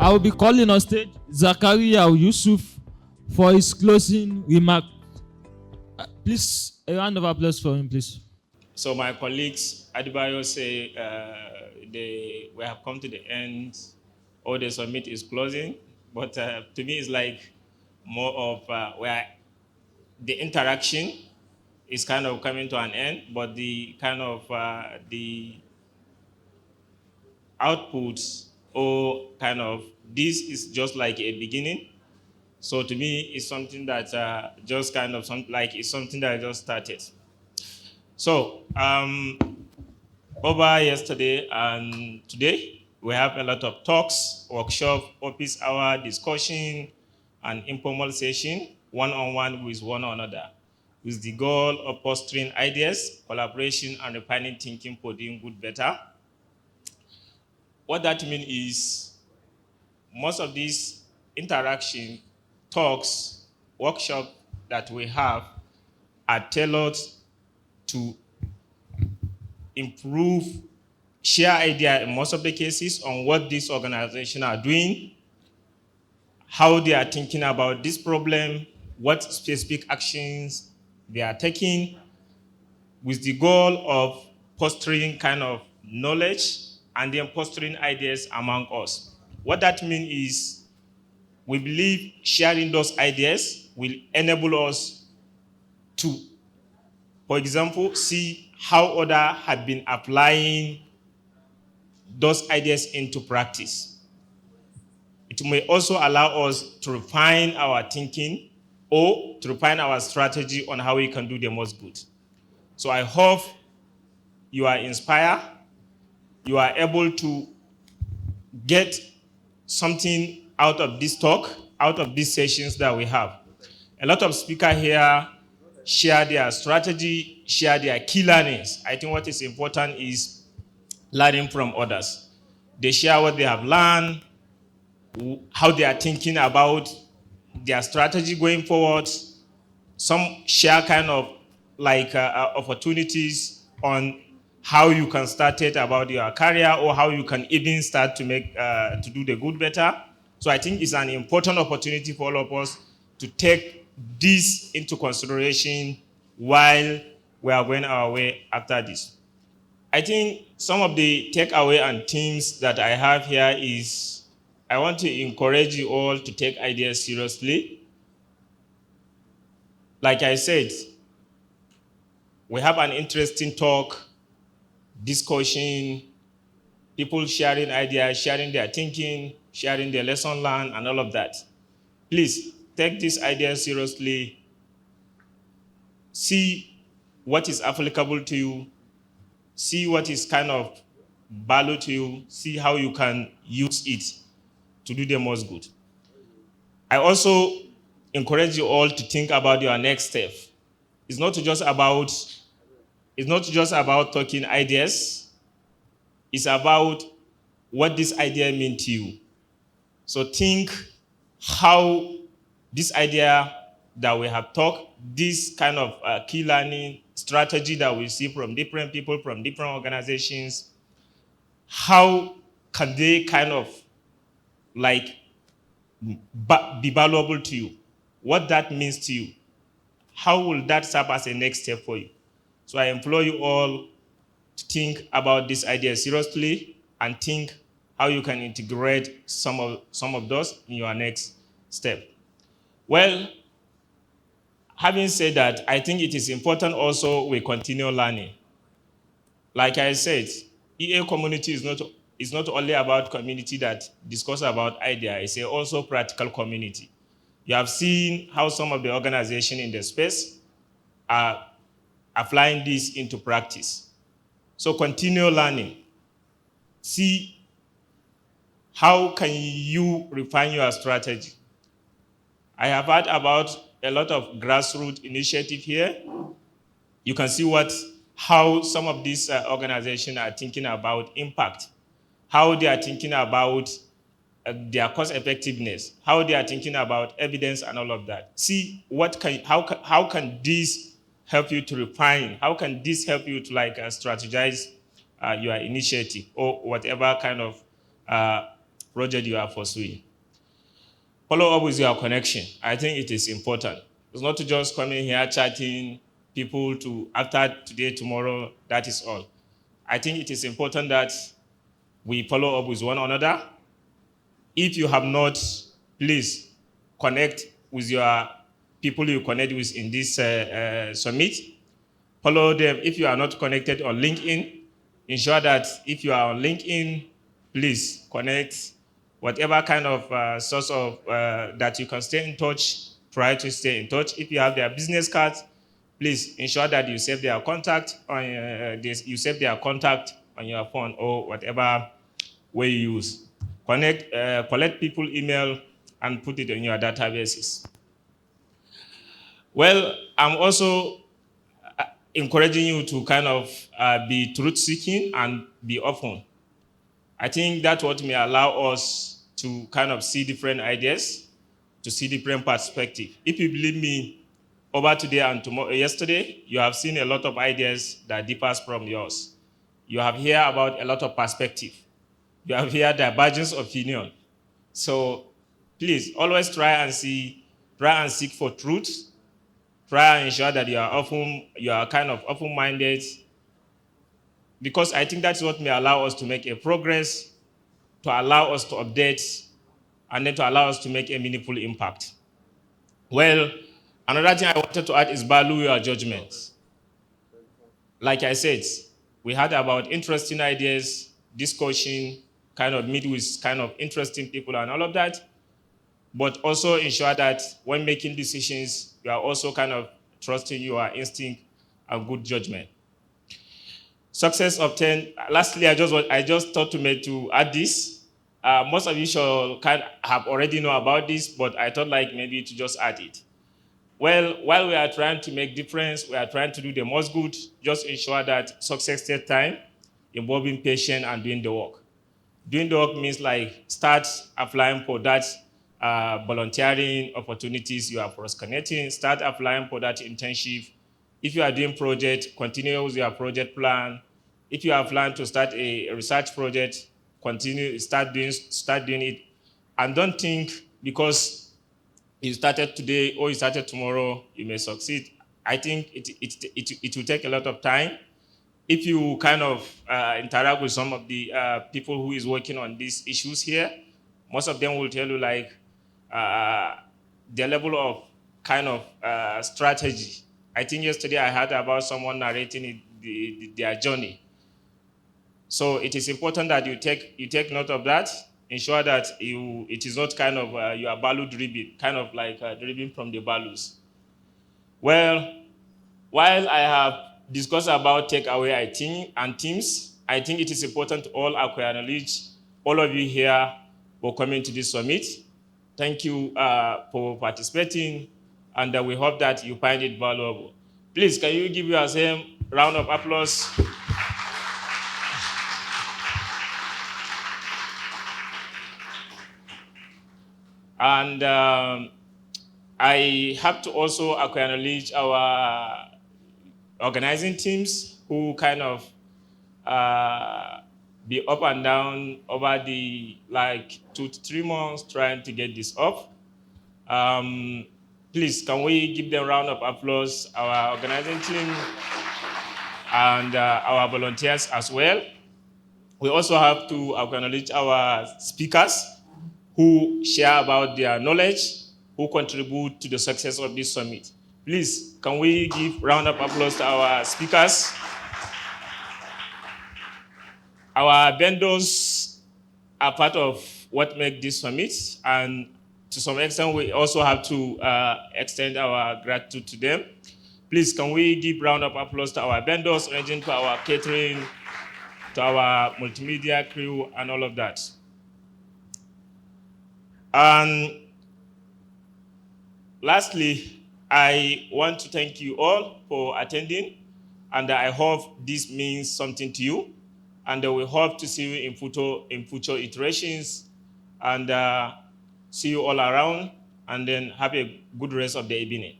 I will be calling on stage Zakariyau Yusuf for his closing remark. Please, a round of applause for him, please. So my colleagues, Adibayo say we have come to the end. All the summit is closing, but to me it's like more of where the interaction is kind of coming to an end, but the kind of the outputs or kind of this is just like a beginning. So to me, it's something that just kind of it's something that I just started. So over yesterday and today, we have a lot of talks, workshop, office hour, discussion, and informal session, one-on-one with one another, with the goal of fostering ideas, collaboration, and refining thinking for doing good better. What that means is most of these interaction, talks, workshops that we have are tailored to improve, share idea in most of the cases on what these organizations are doing, how they are thinking about this problem, what specific actions they are taking, with the goal of fostering kind of knowledge and then fostering ideas among us. What that means is we believe sharing those ideas will enable us to, for example, see how others have been applying those ideas into practice. It may also allow us to refine our thinking or to refine our strategy on how we can do the most good. So I hope you are inspired, you are able to get something out of this talk, out of these sessions that we have. A lot of speakers here share their strategy, share their key learnings. I think what is important is learning from others. They share what they have learned, how they are thinking about their strategy going forward. Some share kind of like opportunities on how you can start it about your career or how you can even start to make to do the good better. So I think it's an important opportunity for all of us to take this into consideration while we are going our way after this. I think some of the takeaway and themes that I have here is I want to encourage you all to take ideas seriously. Like I said, we have an interesting talk, discussion, people sharing ideas, sharing their thinking, sharing their lesson learned, and all of that. Please take these ideas seriously. See what is applicable to you. See what is kind of value to you. See how you can use it to do the most good. I also encourage you all to think about your next step. It's not just about talking ideas. It's about what this idea means to you. So think how this idea that we have talked, this kind of key learning strategy that we see from different people, from different organizations, how can they kind of like be valuable to you? What that means to you? How will that serve as a next step for you? So I implore you all to think about this idea seriously and think how you can integrate some of those in your next step. Well, having said that, I think it is important also we continue learning. Like I said, EA community is not only about community that discuss about idea, it's also practical community. You have seen how some of the organizations in the space are applying this into practice. So continue learning. See how can you refine your strategy. I have heard about a lot of grassroots initiative here. You can see how some of these organizations are thinking about impact, how they are thinking about their cost effectiveness, how they are thinking about evidence and all of that. See how can this help you to refine? How can this help you to strategize your initiative or whatever kind of project you are pursuing. Follow up with your connection. I think it is important. It's not to just come in here chatting people to after today, tomorrow, that is all. I think it is important that we follow up with one another. If you have not, please connect with your people you connect with in this summit. Follow them. If you are not connected on LinkedIn, ensure that if you are on LinkedIn, please connect. Whatever kind of source of that you can stay in touch, try to stay in touch. If you have their business cards, please ensure that you save their contact on you save their contact on your phone or whatever way you use. Collect people email and put it in your databases. Well, I'm also encouraging you to kind of be truth-seeking and be open. I think that's what may allow us to kind of see different ideas, to see different perspectives. If you believe me, over today and tomorrow, yesterday, you have seen a lot of ideas that differs from yours. You have heard about a lot of perspective. You have heard divergence of opinion. So please always try and seek for truth. Try and ensure that you are kind of open-minded, because I think that's what may allow us to make a progress, to allow us to update, and then to allow us to make a meaningful impact. Well, another thing I wanted to add is value your judgments. Like I said, we had about interesting ideas, discussion, kind of meet with kind of interesting people and all of that. But also ensure that when making decisions, you are also kind of trusting your instinct and good judgment. Success obtained. Lastly, I just thought to add this. Most of you should kind of have already know about this, but I thought like maybe to just add it. Well, while we are trying to make difference, we are trying to do the most good, just ensure that success takes time, involving patience and doing the work. Doing the work means like start applying for that volunteering opportunities you are cross-connecting, start applying for that internship. If you are doing project, continue with your project plan. If you have planned to start a research project, start doing it. And don't think because you started today or you started tomorrow, you may succeed. I think it will take a lot of time. If you kind of interact with some of the people who is working on these issues here, most of them will tell you like the level of kind of strategy. I think yesterday I heard about someone narrating their journey. So it is important that you take note of that. Ensure that it is not kind of you are value driven, kind of like driven from the values. Well, while I have discussed about takeaway and themes, I think it is important to all acknowledge all of you here for coming to this summit. Thank you for participating, and we hope that you find it valuable. Please, can you give yourself a round of applause? And I have to also acknowledge our organizing teams who kind of be up and down over the like 2 to 3 months trying to get this up. Please, can we give them a round of applause, our organizing team and our volunteers as well. We also have to acknowledge our speakers who share about their knowledge, who contribute to the success of this summit. Please, can we give a round of applause to our speakers? Our vendors are part of what makes this summit, and to some extent, we also have to extend our gratitude to them. Please, can we give a round of applause to our vendors, ranging to our catering, to our multimedia crew, and all of that. And lastly, I want to thank you all for attending, and I hope this means something to you. And we hope to see you in future iterations, and see you all around, and then have a good rest of the evening.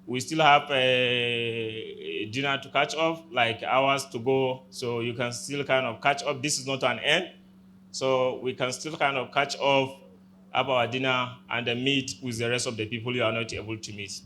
We still have a dinner to catch up, like hours to go, so you can still kind of catch up. This is not an end. so we can still kind of catch up, have our dinner, and then meet with the rest of the people you are not able to meet.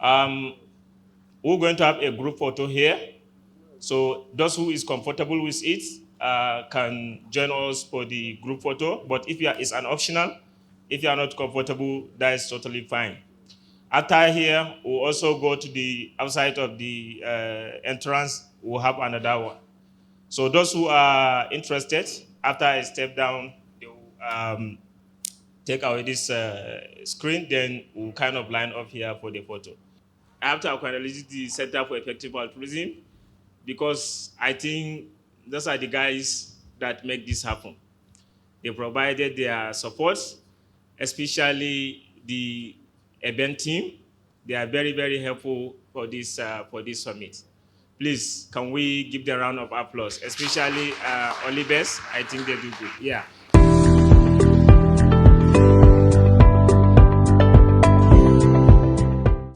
We're going to have a group photo here. So those who is comfortable with it can join us for the group photo. But if it's an optional, if you are not comfortable, that is totally fine. After here, we'll also go to the outside of the entrance. We'll have another one. So those who are interested, after I step down, they will take away this screen. Then we'll kind of line up here for the photo. I have to acknowledge the Center for Effective Altruism because I think those are the guys that make this happen. They provided their support, especially the event team. They are very, very helpful for this summit. Please, can we give them a round of applause, especially Olivers? I think they do good. Yeah.